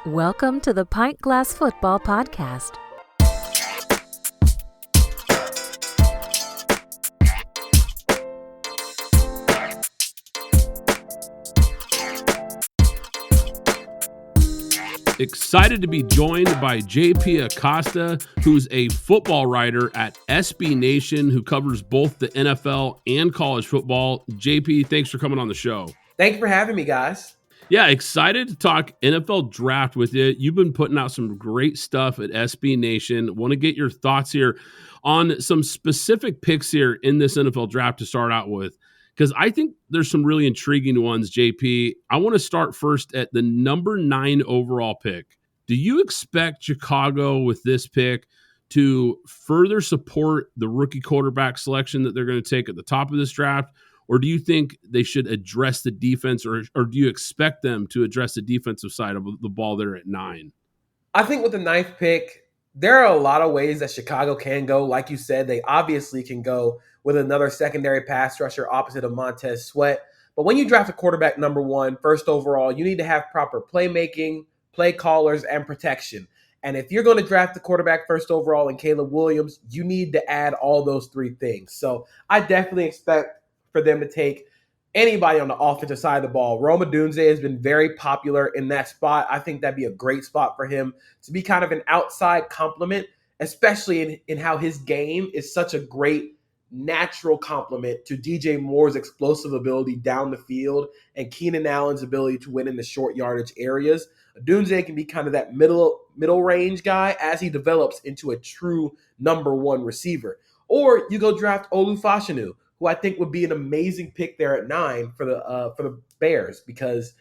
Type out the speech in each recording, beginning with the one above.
Welcome to the Pint Glass Football Podcast. Excited to be joined by J.P Acosta, who's a football writer at SB Nation, who covers both the NFL and college football. JP, thanks for coming on the show. Thank you for having me, guys. Yeah, excited to talk NFL draft with you. You've been putting out some great stuff at SB Nation. Want to get your thoughts here on some specific picks here in this NFL draft to start out with, because I think there's some really intriguing ones, JP. I want to start first at the number 9 overall pick. Do you expect Chicago with this pick to further support the rookie quarterback selection that they're going to take at the top of this draft? Or do you think they should address the defense, or do you expect them to address the defensive side of the ball there at 9? I think with the 9th pick, there are a lot of ways that Chicago can go. Like you said, they obviously can go with another secondary pass rusher opposite of Montez Sweat. But when you draft a quarterback number 1, first overall, you need to have proper playmaking, play callers, and protection. And if you're going to draft the quarterback first overall in Caleb Williams, you need to add all those 3 things. So I definitely expect for them to take anybody on the offensive side of the ball. Rome Odunze has been very popular in that spot. I think that'd be a great spot for him to be kind of an outside complement, especially in how his game is such a great natural complement to DJ Moore's explosive ability down the field and Keenan Allen's ability to win in the short yardage areas. Odunze can be kind of that middle range guy as he develops into a true number 1 receiver. Or you go draft Olu Fashanu, who I think would be an amazing pick there at 9 for the Bears, because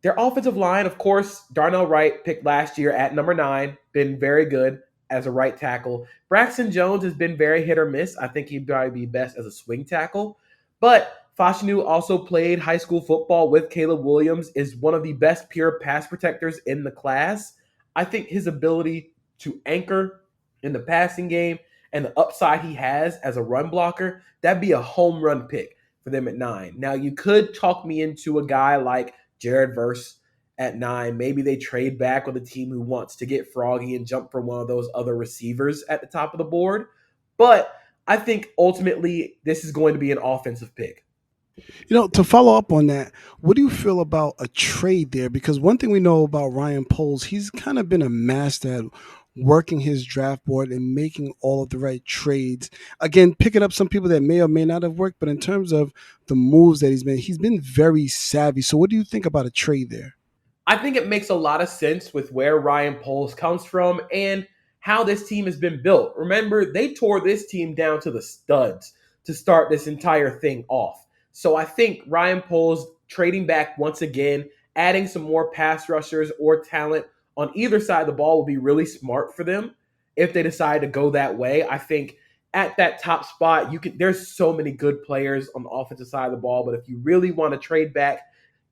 their offensive line, of course, Darnell Wright picked last year at number 9, been very good as a right tackle. Braxton Jones has been very hit or miss. I think he'd probably be best as a swing tackle. But Fashanu also played high school football with Caleb Williams, is one of the best pure pass protectors in the class. I think his ability to anchor in the passing game and the upside he has as a run blocker, that'd be a home run pick for them at 9. Now, you could talk me into a guy like Jared Verse at 9. Maybe they trade back with a team who wants to get froggy and jump for one of those other receivers at the top of the board. But I think ultimately this is going to be an offensive pick. You know, to follow up on that, what do you feel about a trade there? Because one thing we know about Ryan Poles, he's kind of been a master at working his draft board and making all of the right trades. Again, picking up some people that may or may not have worked, but in terms of the moves that he's been very savvy. So what do you think about a trade there? I think it makes a lot of sense with where Ryan Poles comes from and how this team has been built. Remember, they tore this team down to the studs to start this entire thing off. So I think Ryan Poles trading back once again, adding some more pass rushers or talent on either side of the ball will be really smart for them if they decide to go that way. I think at that top spot, there's so many good players on the offensive side of the ball, but if you really want to trade back,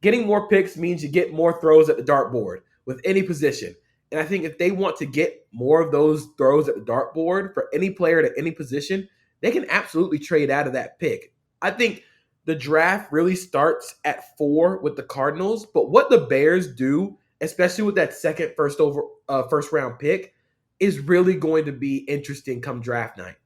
getting more picks means you get more throws at the dartboard with any position. And I think if they want to get more of those throws at the dartboard for any player to any position, they can absolutely trade out of that pick. I think the draft really starts at 4 with the Cardinals, but what the Bears do, especially with that second first round pick, is really going to be interesting come draft night.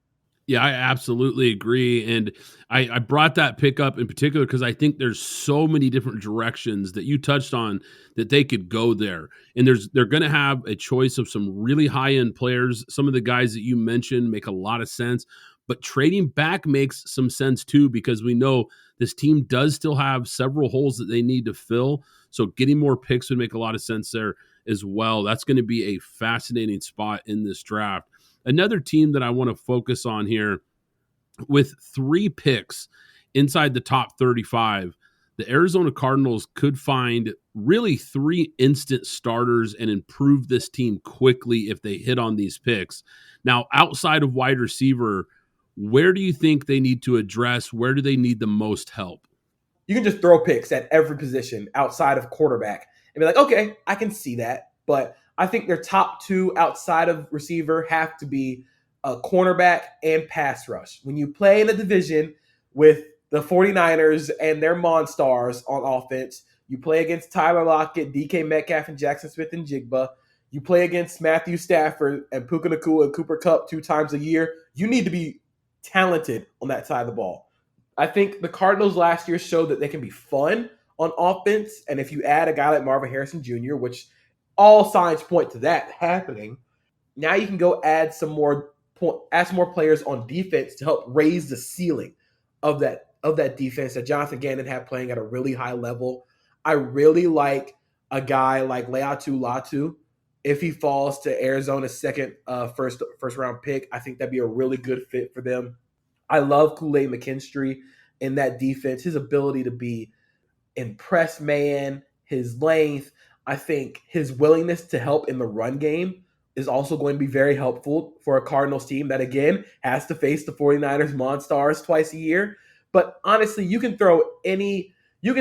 Yeah, I absolutely agree. And I brought that pick up in particular because I think there's so many different directions that you touched on that they could go there. And they're going to have a choice of some really high-end players. Some of the guys that you mentioned make a lot of sense. But trading back makes some sense too, because we know this team does still have several holes that they need to fill. So getting more picks would make a lot of sense there as well. That's going to be a fascinating spot in this draft. Another team that I want to focus on here with 3 picks inside the top 35, the Arizona Cardinals could find really 3 instant starters and improve this team quickly if they hit on these picks. Now, outside of wide receiver, where do you think they need to address? Where do they need the most help? You can just throw picks at every position outside of quarterback and be like, okay, I can see that. But I think their top 2 outside of receiver have to be a cornerback and pass rush. When you play in a division with the 49ers and their Monstars on offense, You play against Tyler Lockett, DK Metcalf, and Jackson Smith and Jigba. You play against Matthew Stafford and Puka Nacua and Cooper Kupp 2 times a year. You need to be talented on that side of the ball. I think the Cardinals last year showed that they can be fun on offense. And if you add a guy like Marvin Harrison Jr., which all signs point to that happening, now you can go add some more players on defense to help raise the ceiling of that defense that Jonathan Gannon had playing at a really high level. I really like a guy like Leatu Latu. If he falls to Arizona's second first round pick, I think that'd be a really good fit for them. I love Kool-Aid McKinstry in that defense. His ability to be impress man, his length. I think his willingness to help in the run game is also going to be very helpful for a Cardinals team that, again, has to face the 49ers Monstars twice a year. But honestly, you can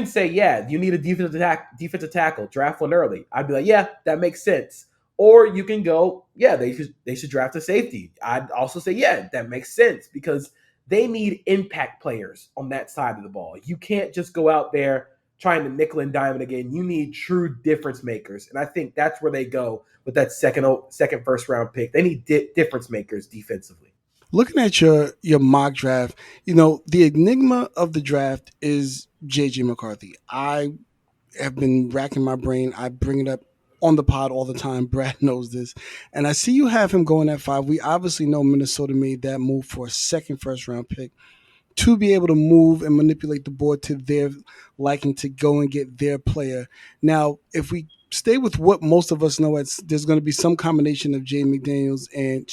say, yeah, you need a defensive tackle, draft one early. I'd be like, yeah, that makes sense. Or you can go, yeah, they should draft a safety. I'd also say, yeah, that makes sense because they need impact players on that side of the ball. You can't just go out there trying to nickel and dime it again. You need true difference makers. And I think that's where they go with that second first round pick. They need difference makers defensively. Looking at your mock draft, the enigma of the draft is J.J. McCarthy. I have been racking my brain. I bring it up on the pod all the time. Brad knows this. And I see you have him going at 5. We obviously know Minnesota made that move for a second first round pick to be able to move and manipulate the board to their liking to go and get their player. Now, if we stay with what most of us know, there's going to be some combination of Jane Daniels and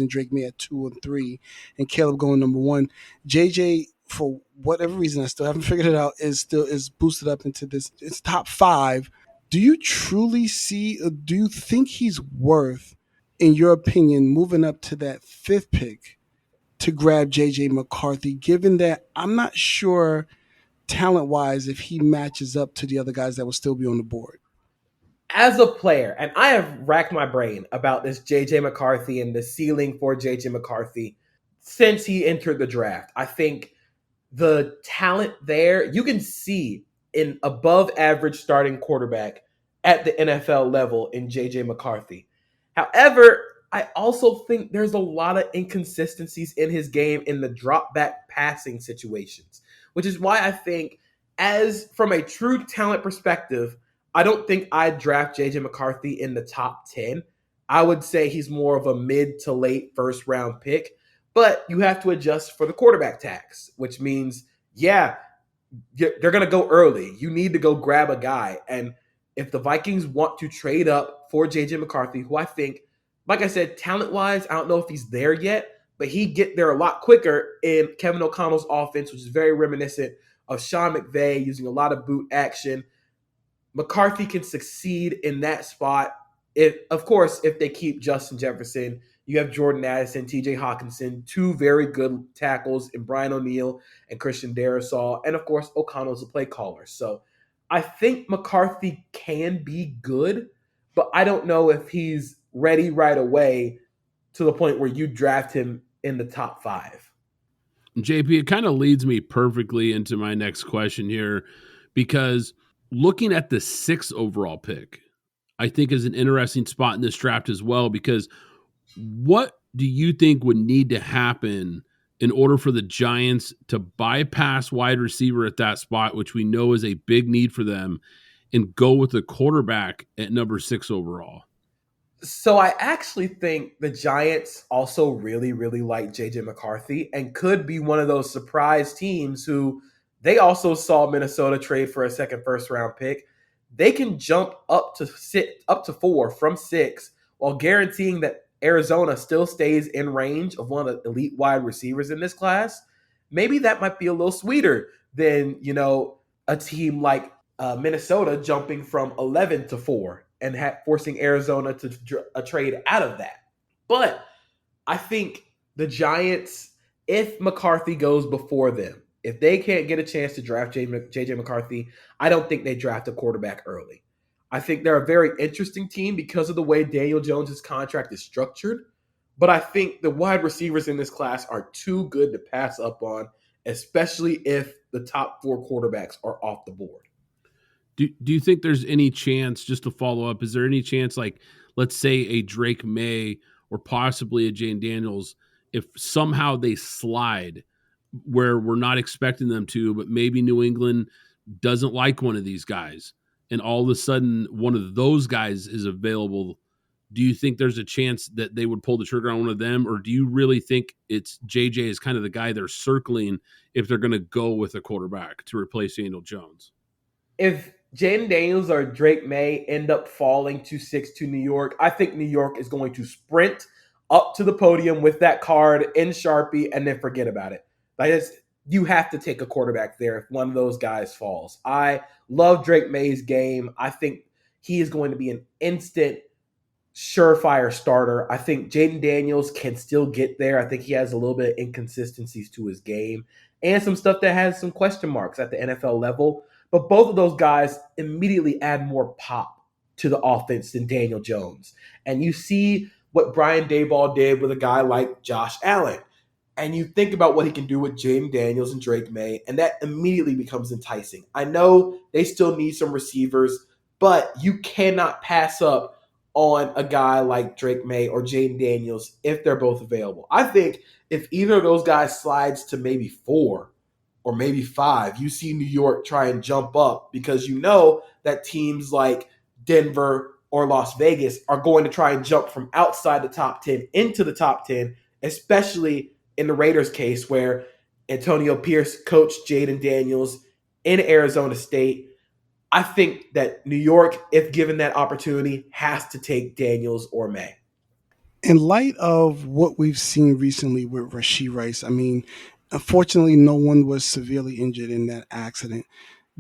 Drake May at 2 and 3, and Caleb going number 1. JJ, for whatever reason, I still haven't figured it out, is boosted up into it's top 5. Do you truly do you think he's worth, in your opinion, moving up to that 5th pick to grab J.J. McCarthy, given that I'm not sure talent-wise if he matches up to the other guys that will still be on the board? As a player, and I have racked my brain about this J.J. McCarthy and the ceiling for J.J. McCarthy since he entered the draft. I think the talent there, you can see an above-average starting quarterback at the NFL level in J.J. McCarthy. However, I also think there's a lot of inconsistencies in his game in the drop-back passing situations, which is why I think, from a true talent perspective, I don't think I'd draft J.J. McCarthy in the top 10. I would say he's more of a mid to late first-round pick, but you have to adjust for the quarterback tax, which means, yeah, they're going to go early. You need to go grab a guy. And if the Vikings want to trade up for J.J. McCarthy, who I think, like I said, talent-wise, I don't know if he's there yet, but he'd get there a lot quicker in Kevin O'Connell's offense, which is very reminiscent of Sean McVay, using a lot of boot action. McCarthy can succeed in that spot. If they keep Justin Jefferson. You have Jordan Addison, TJ Hawkinson, 2 very good tackles in Brian O'Neill and Christian Darrisaw. And, of course, O'Connell's a play caller. So I think McCarthy can be good, but I don't know if he's ready right away to the point where you draft him in the top 5. JP, it kind of leads me perfectly into my next question here, because looking at the 6th overall pick, I think is an interesting spot in this draft as well, because what do you think would need to happen in order for the Giants to bypass wide receiver at that spot, which we know is a big need for them, and go with the quarterback at number 6 overall? So I actually think the Giants also really, really like J.J. McCarthy and could be one of those surprise teams who they also saw Minnesota trade for a second first-round pick. They can jump up to 4 from 6 while guaranteeing that Arizona still stays in range of one of the elite wide receivers in this class. Maybe that might be a little sweeter than, a team like Minnesota jumping from 11 to 4 and forcing Arizona to trade out of that. But I think the Giants, if McCarthy goes before them, if they can't get a chance to draft J.J. McCarthy, I don't think they draft a quarterback early. I think they're a very interesting team because of the way Daniel Jones' contract is structured. But I think the wide receivers in this class are too good to pass up on, especially if the top 4 quarterbacks are off the board. Do you think there's any chance, just to follow up, is there any chance, like, let's say a Drake May or possibly a Jane Daniels, if somehow they slide where we're not expecting them to, but maybe New England doesn't like one of these guys, and all of a sudden one of those guys is available, do you think there's a chance that they would pull the trigger on one of them? Or do you really think it's JJ is kind of the guy they're circling if they're going to go with a quarterback to replace Daniel Jones? If Jaden Daniels or Drake May end up falling 2-6 to New York, I think New York is going to sprint up to the podium with that card in Sharpie and then forget about it. You have to take a quarterback there if one of those guys falls. I love Drake May's game. I think he is going to be an instant surefire starter. I think Jaden Daniels can still get there. I think he has a little bit of inconsistencies to his game and some stuff that has some question marks at the NFL level. But both of those guys immediately add more pop to the offense than Daniel Jones. And you see what Brian Daboll did with a guy like Josh Allen. And you think about what he can do with Jaden Daniels and Drake May, and that immediately becomes enticing. I know they still need some receivers, but you cannot pass up on a guy like Drake May or Jaden Daniels if they're both available. I think if either of those guys slides to maybe 4 or maybe 5, you see New York try and jump up because you know that teams like Denver or Las Vegas are going to try and jump from outside the top 10 into the top 10, especially in the Raiders case where Antonio Pierce coached Jaden Daniels in Arizona State. I think that New York, if given that opportunity, has to take Daniels or May. In light of what we've seen recently with Rashee Rice, I mean, unfortunately, no one was severely injured in that accident.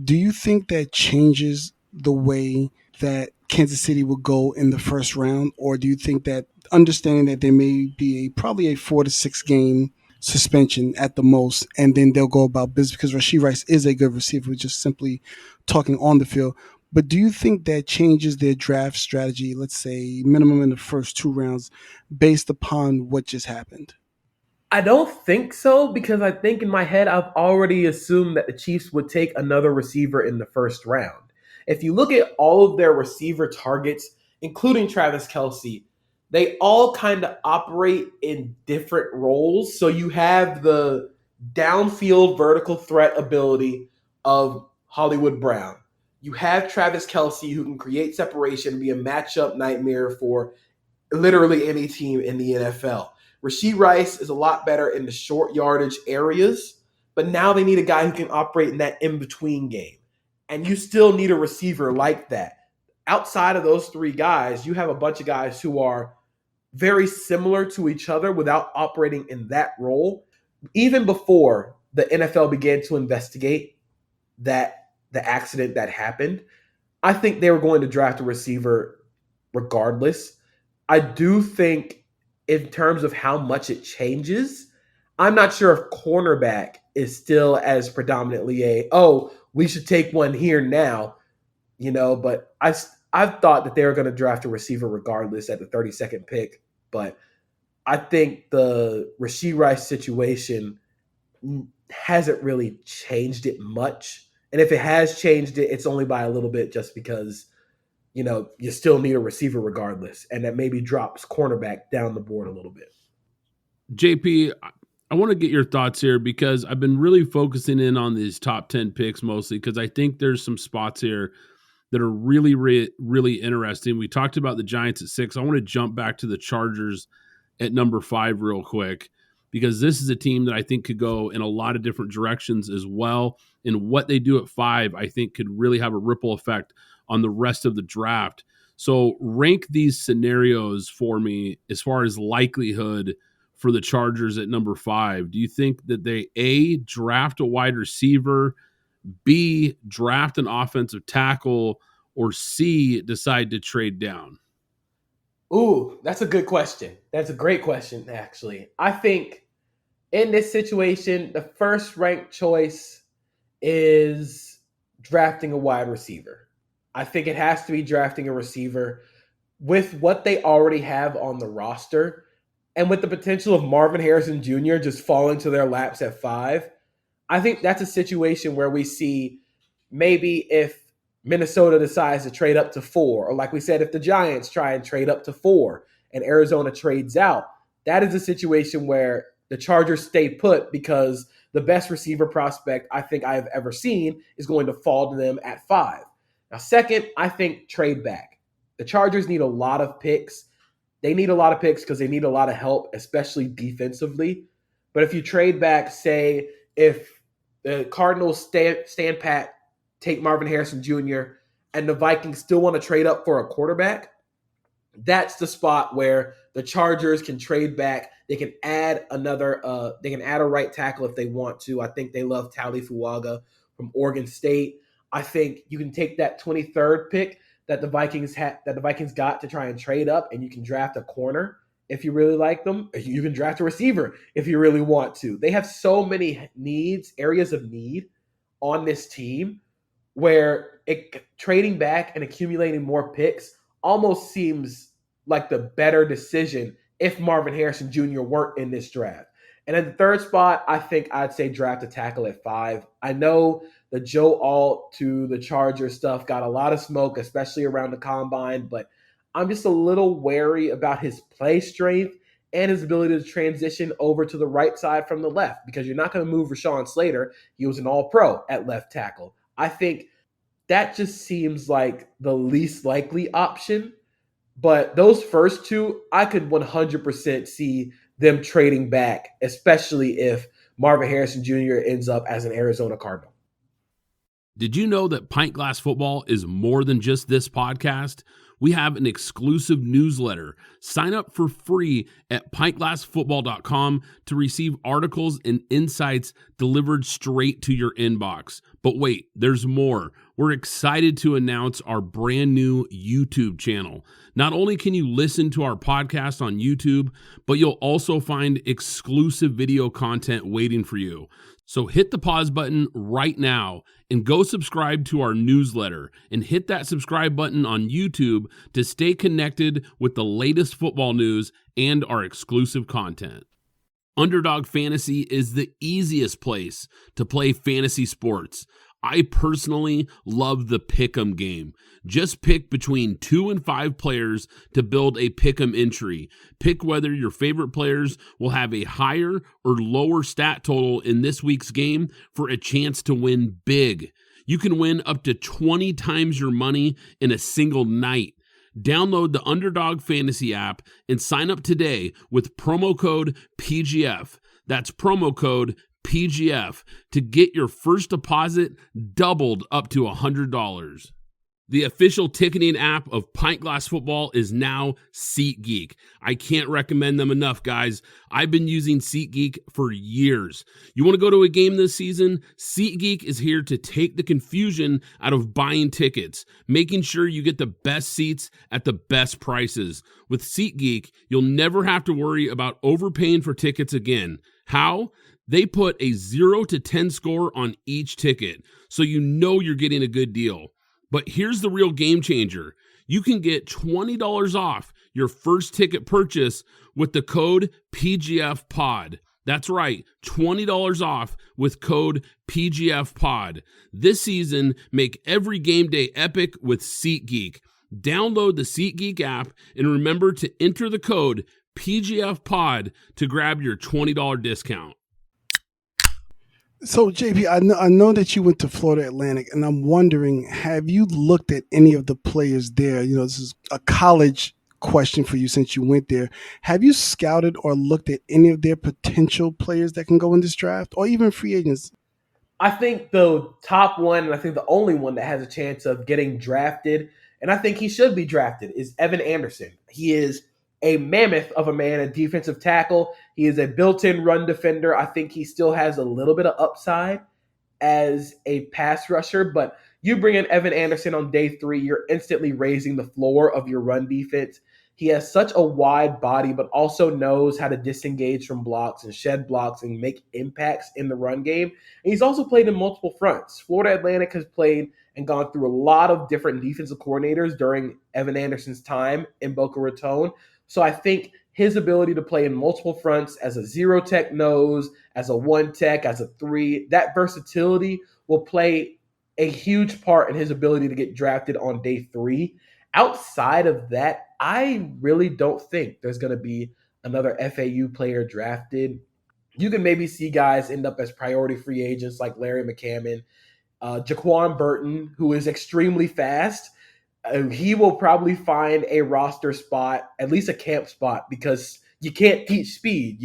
Do you think that changes the way that Kansas City will go in the first round? Or do you think that, understanding that there may be probably a 4 to 6 game suspension at the most, and then they'll go about business because Rashee Rice is a good receiver, just simply talking on the field. But do you think that changes their draft strategy, let's say minimum in the first 2 rounds, based upon what just happened? I don't think so, because I think in my head I've already assumed that the Chiefs would take another receiver in the first round. If you look at all of their receiver targets, including Travis Kelce, they all kind of operate in different roles. So you have the downfield vertical threat ability of Hollywood Brown. You have Travis Kelce, who can create separation, be a matchup nightmare for literally any team in the NFL. Rashee Rice is a lot better in the short yardage areas, but now they need a guy who can operate in that in-between game. And you still need a receiver like that. Outside of those 3 guys, you have a bunch of guys who are very similar to each other without operating in that role. Even before the NFL began to investigate the accident that happened, I think they were going to draft a receiver regardless. I do think in terms of how much it changes, I'm not sure if cornerback is still as predominantly we should take one here now, but I've thought that they were going to draft a receiver regardless at the 32nd pick. But I think the Rashee Rice situation hasn't really changed it much. And if it has changed it, it's only by a little bit, just because, you still need a receiver regardless. And that maybe drops cornerback down the board a little bit. JP, I want to get your thoughts here because I've been really focusing in on these top 10 picks mostly because I think there's some spots here that are really, really interesting. We talked about the Giants at 6. I want to jump back to the Chargers at number 5 real quick because this is a team that I think could go in a lot of different directions as well. And what they do at 5, I think could really have a ripple effect on the rest of the draft. So rank these scenarios for me as far as likelihood for the Chargers at number 5. Do you think that they A, draft a wide receiver, B, draft an offensive tackle, or C, decide to trade down? Ooh, that's a good question. That's a great question, actually. I think in this situation, the first ranked choice is drafting a wide receiver. I think it has to be drafting a receiver with what they already have on the roster and with the potential of Marvin Harrison Jr. just falling to their laps at 5. I think that's a situation where we see maybe if Minnesota decides to trade up to 4, or like we said, if the Giants try and trade up to 4 and Arizona trades out, that is a situation where the Chargers stay put because the best receiver prospect I think I have ever seen is going to fall to them at 5. Now, second, I think trade back. The Chargers need a lot of picks. They need a lot of picks because they need a lot of help, especially defensively. But if you trade back, say, if the Cardinals stand pat, take Marvin Harrison Jr., and the Vikings still want to trade up for a quarterback, that's the spot where the Chargers can trade back. They can add a right tackle if they want to. I think they love Talifuaga from Oregon State. I think you can take that 23rd pick that the Vikings got to try and trade up, and you can draft a corner if you really like them. You can draft a receiver if you really want to. They have so many areas of need on this team where trading back and accumulating more picks almost seems like the better decision if Marvin Harrison Jr. weren't in this draft. And at the third spot, I think I'd say draft a tackle at 5. I know the Joe Alt to the Chargers stuff got a lot of smoke, especially around the combine, but I'm just a little wary about his play strength and his ability to transition over to the right side from the left, because you're not going to move Rashawn Slater. He was an all-pro at left tackle. I think that just seems like the least likely option. But those first two, I could 100% see them trading back, especially if Marvin Harrison Jr. ends up as an Arizona Cardinal. Did you know that Pint Glass Football is more than just this podcast? We have an exclusive newsletter. Sign up for free at pintglassfootball.com to receive articles and insights delivered straight to your inbox. But wait, there's more. We're excited to announce our brand new YouTube channel. Not only can you listen to our podcast on YouTube, but you'll also find exclusive video content waiting for you. So hit the pause button right now and go subscribe to our newsletter, and hit that subscribe button on YouTube to stay connected with the latest football news and our exclusive content. Underdog Fantasy is the easiest place to play fantasy sports. I personally love the pick'em game. Just pick between 2 and 5 players to build a pick'em entry. Pick whether your favorite players will have a higher or lower stat total in this week's game for a chance to win big. You can win up to 20 times your money in a single night. Download the Underdog Fantasy app and sign up today with promo code PGF. That's promo code PGF to get your first deposit doubled up to $100. The official ticketing app of Pint Glass Football is now SeatGeek. I can't recommend them enough, guys. I've been using SeatGeek for years. You want to go to a game this season? SeatGeek is here to take the confusion out of buying tickets, making sure you get the best seats at the best prices. With SeatGeek, you'll never have to worry about overpaying for tickets again. How? They put a 0 to 10 score on each ticket, so you know you're getting a good deal. But here's the real game changer. You can get $20 off your first ticket purchase with the code PGFPOD. That's right, $20 off with code PGFPOD. This season, make every game day epic with SeatGeek. Download the SeatGeek app and remember to enter the code PGFPOD to grab your $20 discount. So, JP, I know that you went to Florida Atlantic, and I'm wondering, have you looked at any of the players there? You know, this is a college question for you since you went there. Have you scouted or looked at any of their potential players that can go in this draft, or even free agents? I think the top one, and I think the only one that has a chance of getting drafted, and I think he should be drafted, is Evan Anderson. He is a mammoth of a man, a defensive tackle. He is a built-in run defender. I think he still has a little bit of upside as a pass rusher, but you bring in Evan Anderson on day 3, you're instantly raising the floor of your run defense. He has such a wide body, but also knows how to disengage from blocks and shed blocks and make impacts in the run game. And he's also played in multiple fronts. Florida Atlantic has played and gone through a lot of different defensive coordinators during Evan Anderson's time in Boca Raton. So I think his ability to play in multiple fronts as a 0-tech nose, as a 1-tech, as a 3, that versatility will play a huge part in his ability to get drafted on day 3. Outside of that, I really don't think there's going to be another FAU player drafted. You can maybe see guys end up as priority free agents like Larry McCammon, Jaquan Burton, who is extremely fast. He will probably find a roster spot, at least a camp spot, because you can't teach speed,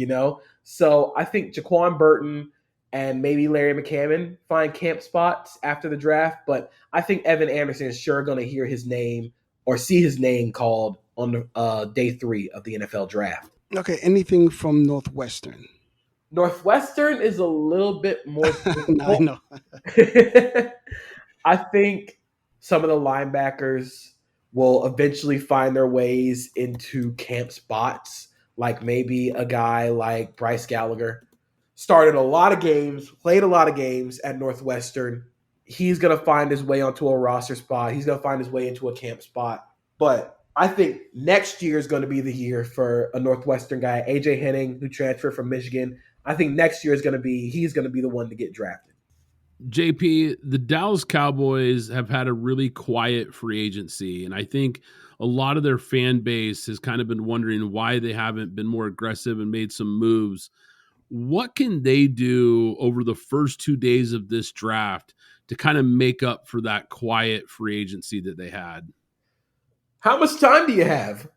So I think Jaquan Burton and maybe Larry McCammon find camp spots after the draft. But I think Evan Anderson is sure going to hear his name or see his name called on day 3 of the NFL draft. Okay, anything from Northwestern? Northwestern is a little bit more No, I know. I think some of the linebackers will eventually find their ways into camp spots, like maybe a guy like Bryce Gallagher. Started a lot of games, played a lot of games at Northwestern. He's going to find his way onto a roster spot. He's going to find his way into a camp spot. But I think next year is going to be the year for a Northwestern guy, AJ Henning, who transferred from Michigan. I think next year he's going to be the one to get drafted. JP, the Dallas Cowboys have had a really quiet free agency, and I think a lot of their fan base has kind of been wondering why they haven't been more aggressive and made some moves. What can they do over the first 2 days of this draft to kind of make up for that quiet free agency that they had? How much time do you have?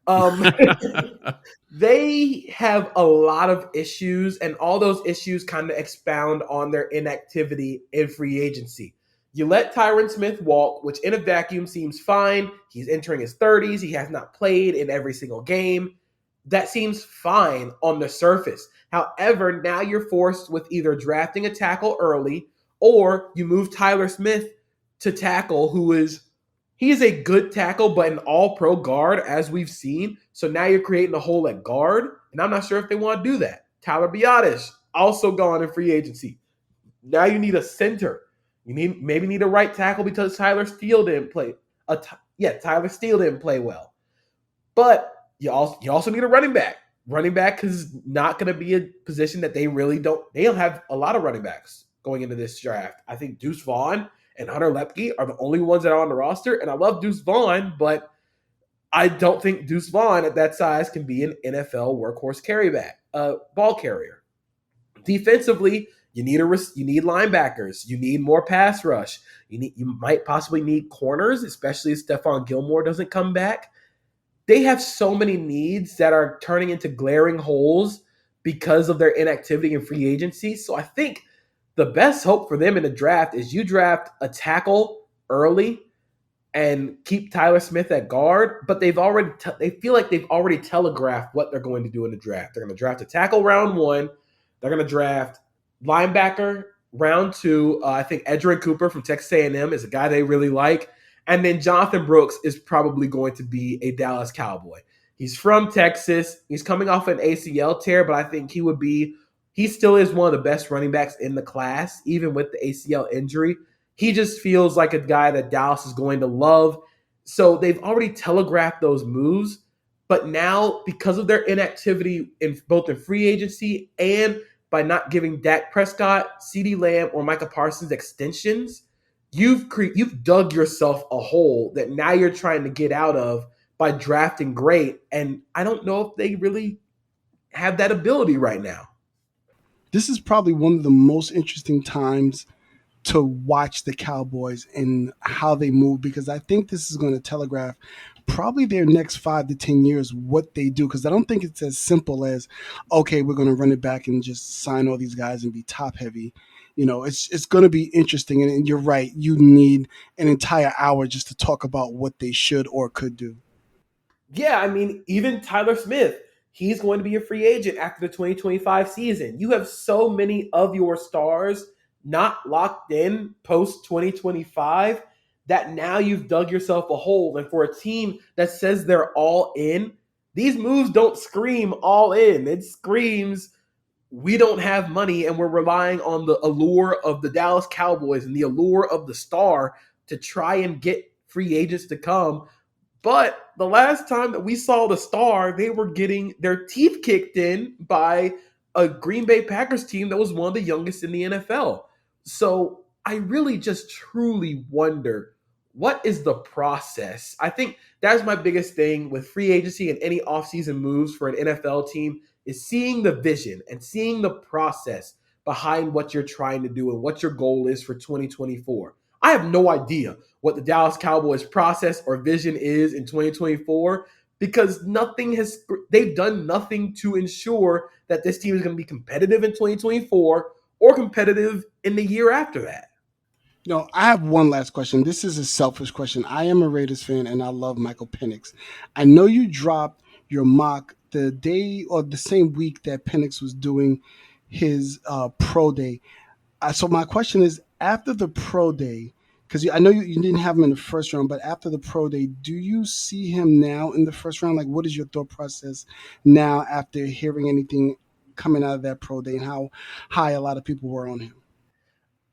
They have a lot of issues, and all those issues kind of expound on their inactivity in free agency. You let Tyron Smith walk, which in a vacuum seems fine. He's entering his 30s. He has not played in every single game. That seems fine on the surface. However, now you're forced with either drafting a tackle early or you move Tyler Smith to tackle, he is a good tackle, but an all-pro guard, as we've seen. So now you're creating a hole at guard, and I'm not sure if they want to do that. Tyler Biadasz, also gone in free agency. Now you need a center. You maybe need a right tackle because Tyler Steele didn't play. Tyler Steele didn't play well. But you also need a running back. Running back is not going to be a position that they don't have a lot of running backs going into this draft. I think Deuce Vaughn and Hunter Lepke are the only ones that are on the roster. And I love Deuce Vaughn, but I don't think Deuce Vaughn at that size can be an NFL workhorse ball carrier. Defensively, you need linebackers. You need more pass rush. You might possibly need corners, especially if Stephon Gilmore doesn't come back. They have so many needs that are turning into glaring holes because of their inactivity in free agency. So I think the best hope for them in the draft is you draft a tackle early and keep Tyler Smith at guard, but they feel like they've already telegraphed what they're going to do in the draft. They're going to draft a tackle round 1. They're going to draft linebacker round 2. I think Edgerrin Cooper from Texas A&M is a guy they really like. And then Jonathan Brooks is probably going to be a Dallas Cowboy. He's from Texas. He's coming off an ACL tear, but I think he still is one of the best running backs in the class, even with the ACL injury. He just feels like a guy that Dallas is going to love. So they've already telegraphed those moves. But now, because of their inactivity in both in free agency and by not giving Dak Prescott, CeeDee Lamb, or Micah Parsons extensions, you've dug yourself a hole that now you're trying to get out of by drafting great. And I don't know if they really have that ability right now. This is probably one of the most interesting times to watch the Cowboys and how they move, because I think this is going to telegraph probably their next 5 to 10 years, what they do. Because I don't think it's as simple as, okay, we're going to run it back and just sign all these guys and be top heavy. It's going to be interesting. And you're right. You need an entire hour just to talk about what they should or could do. Yeah, I mean, even Tyler Smith, he's going to be a free agent after the 2025 season. You have so many of your stars not locked in post-2025 that now you've dug yourself a hole. And for a team that says they're all in, these moves don't scream all in. It screams, we don't have money and we're relying on the allure of the Dallas Cowboys and the allure of the star to try and get free agents to come. But the last time that we saw the star, they were getting their teeth kicked in by a Green Bay Packers team that was one of the youngest in the NFL. So I really just truly wonder, what is the process? I think that's my biggest thing with free agency and any offseason moves for an NFL team is seeing the vision and seeing the process behind what you're trying to do and what your goal is for 2024. I have no idea what the Dallas Cowboys process or vision is in 2024 because they've done nothing to ensure that this team is going to be competitive in 2024 or competitive in the year after that. No, I have one last question. This is a selfish question. I am a Raiders fan and I love Michael Penix. I know you dropped your mock the day or the same week that Penix was doing his pro day. So my question is, after the pro day, because I know you didn't have him in the first round, but after the pro day, do you see him now in the first round? Like, what is your thought process now after hearing anything coming out of that pro day and how high a lot of people were on him?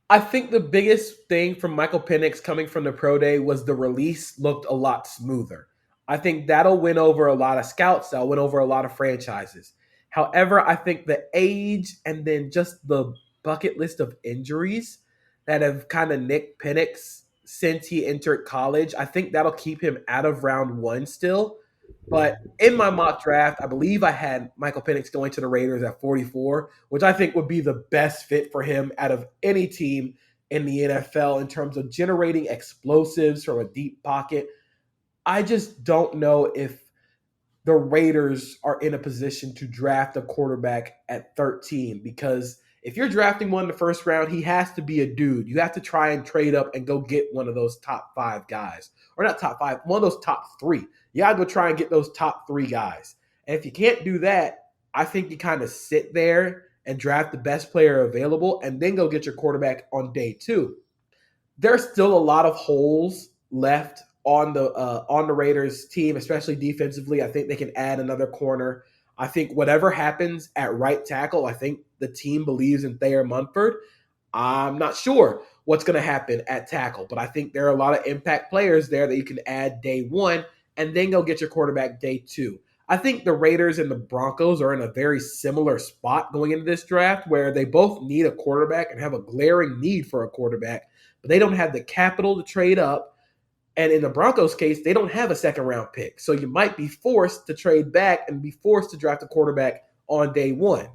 I think the biggest thing from Michael Penix coming from the pro day was the release looked a lot smoother. I think that'll win over a lot of scouts. That'll win over a lot of franchises. However, I think the age and then just the bucket list of injuries that have kind of nicked Penix since he entered college, I think that'll keep him out of round one still. But in my mock draft, I believe I had Michael Penix going to the Raiders at 44, which I think would be the best fit for him out of any team in the NFL in terms of generating explosives from a deep pocket. I just don't know if the Raiders are in a position to draft a quarterback at 13 because if you're drafting one in the first round, he has to be a dude. You have to try and trade up and go get one of those top five guys. Or not top five, one of those top three. You got to go try and get those top three guys. And if you can't do that, I think you kind of sit there and draft the best player available and then go get your quarterback on day two. There's still a lot of holes left on the Raiders team, especially defensively. I think they can add another corner. I think whatever happens at right tackle, I think the team believes in Thayer Munford. I'm not sure what's going to happen at tackle, but I think there are a lot of impact players there that you can add day one and then go get your quarterback day two. I think the Raiders and the Broncos are in a very similar spot going into this draft where they both need a quarterback and have a glaring need for a quarterback, but they don't have the capital to trade up. And in the Broncos case, they don't have a second-round pick. So you might be forced to trade back and be forced to draft a quarterback on day one.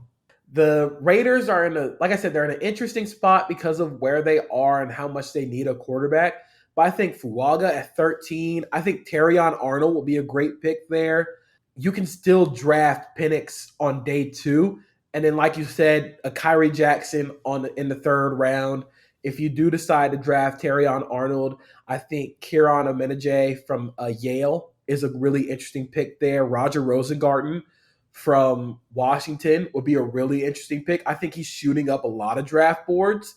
The Raiders are like I said, they're in an interesting spot because of where they are and how much they need a quarterback. But I think Fuaga at 13, I think Terrion Arnold will be a great pick there. You can still draft Penix on day two. And then, like you said, a Kyrie Jackson in the third round. If you do decide to draft Terrion Arnold, I think Kieran Amenije from Yale is a really interesting pick there. Roger Rosengarten from Washington would be a really interesting pick. I think he's shooting up a lot of draft boards.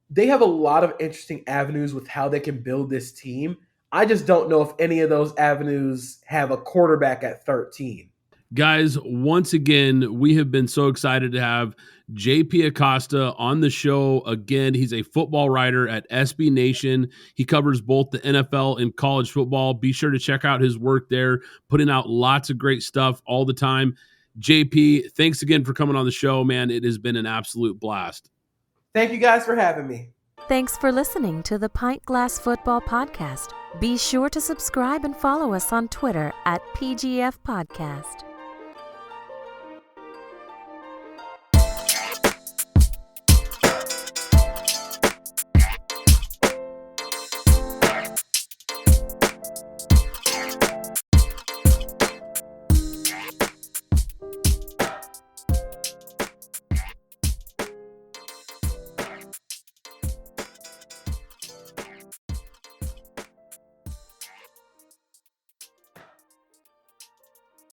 They have a lot of interesting avenues with how they can build this team. I just don't know if any of those avenues have a quarterback at 13. Guys, once again, we have been so excited to have J.P Acosta on the show again. He's a football writer at SB Nation. He covers both the NFL and college football. Be sure to check out his work there, putting out lots of great stuff all the time. JP, thanks again for coming on the show, man. It has been an absolute blast. Thank you guys for having me. Thanks for listening to the Pint Glass Football Podcast. Be sure to subscribe and follow us on Twitter at PGF Podcast.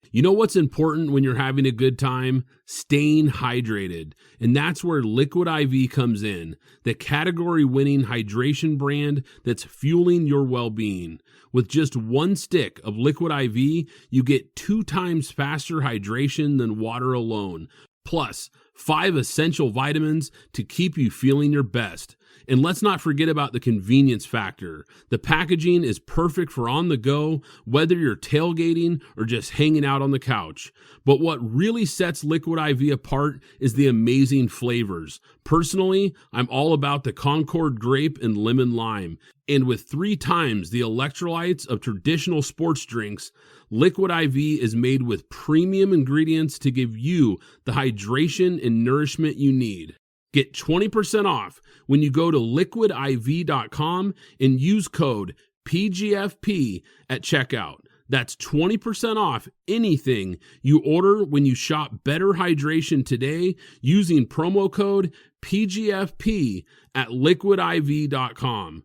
You know what's important when you're having a good time? Staying hydrated. And that's where Liquid IV comes in, the category-winning hydration brand that's fueling your well-being. With just one stick of Liquid IV, you get 2 times faster hydration than water alone, plus 5 essential vitamins to keep you feeling your best. And let's not forget about the convenience factor. The packaging is perfect for on the go, whether you're tailgating or just hanging out on the couch. But what really sets Liquid IV apart is the amazing flavors. Personally, I'm all about the Concord grape and lemon lime. And with 3 times the electrolytes of traditional sports drinks, Liquid IV is made with premium ingredients to give you the hydration and nourishment you need. Get 20% off when you go to liquidiv.com and use code PGFP at checkout. That's 20% off anything you order when you shop Better Hydration today using promo code PGFP at liquidiv.com.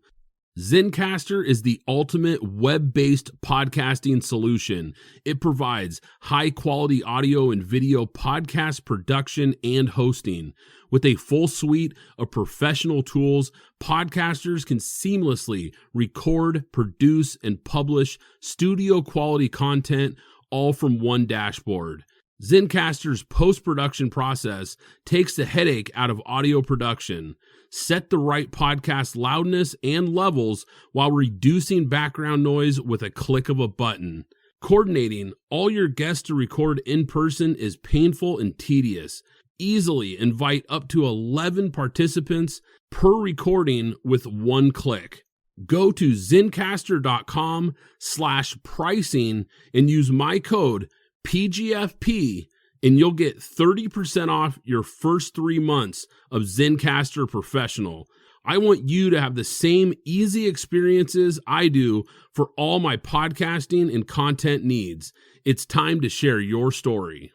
Zencastr is the ultimate web-based podcasting solution. It provides high-quality audio and video podcast production and hosting. With a full suite of professional tools, podcasters can seamlessly record, produce, and publish studio-quality content all from one dashboard. Zencastr's post-production process takes the headache out of audio production. Set the right podcast loudness and levels while reducing background noise with a click of a button. Coordinating all your guests to record in person is painful and tedious. Easily invite up to 11 participants per recording with one click. Go to zencastr.com/pricing and use my code PGFP and you'll get 30% off your first 3 months of Zencastr Professional. I want you to have the same easy experiences I do for all my podcasting and content needs. It's time to share your story.